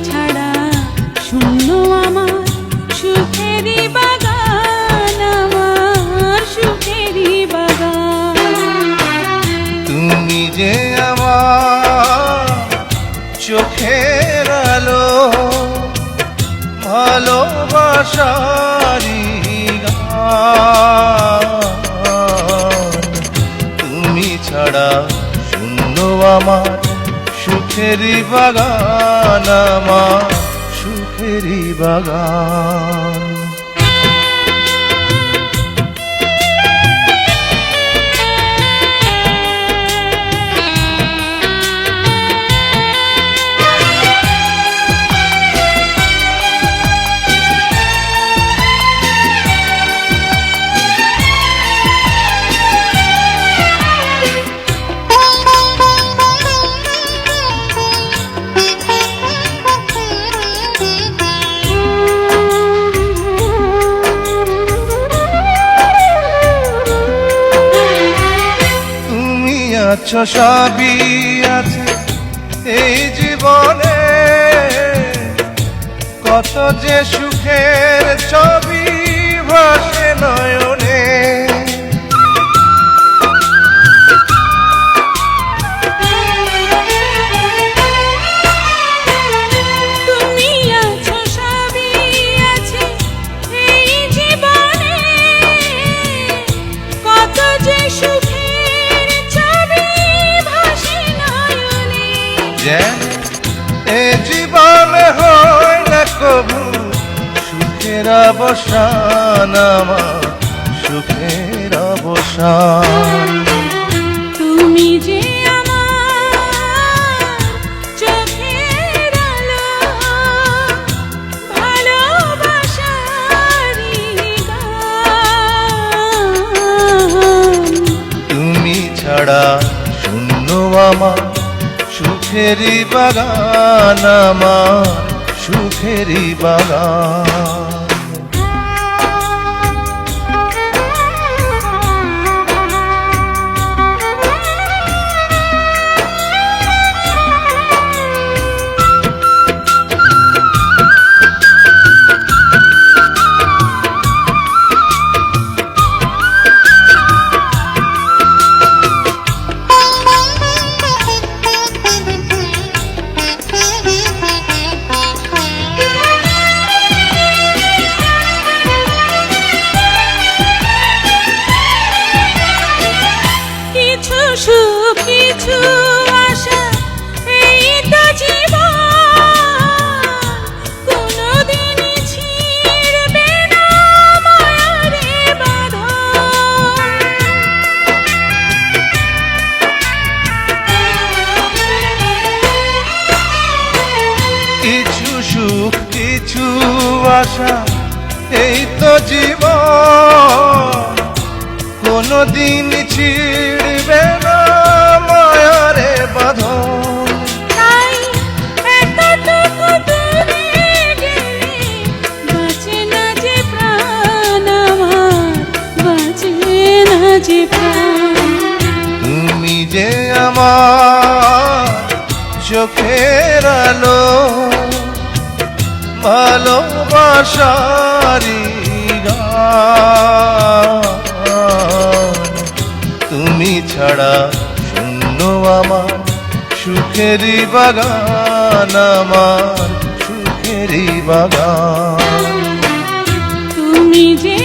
ছাড়া শূন্য আমার সুখেরই বাগান, আমার সুখেরই বাগান। তুমি যে আমার চোখের আলো, ভালোবাসারি গান। তুমি ছাড়া শূন্য আমার সুখেরই বাগান, আমার সুখেরই বাগান। আছো সবই আছে এই জীবনে, কত যে সুখের ছবি ভাসে নয়নে। তুমি আছো সবই আছে এই জীবনে, কত যে সুখের ছবি ভাসে নয়নে। যেন এ জীবনে হয় না কবু সুখের অবসান, আমার সুখের অবসান। তুমি যে আমার চোখের আলো, ভালোবাসারি গান। তুমি ছাড়া শূন্য আমার সুখেরই বাগান, আমার সুখেরই বাগান। সুখ কিছু আশা এই তো জীবন, কোনদিনই ছিঁড়বে না মায়ারে বাঁধন। কিছু সুখ কিছু আশা এই তো জীবন, কোনদিন ছিড়বে না মায়ারে বাঁধন। তাই এতটুকু দূরে গেলে বাঁচে না যে প্রাণ, আমার বাঁচে না যে প্রাণ। তুমি যে আমার চোখের আলো, ভালোবাসারি গান। তুমি ছাড়া শূন্য আমার সুখেরই বাগান, আমার সুখেরই বাগান। তুমি যে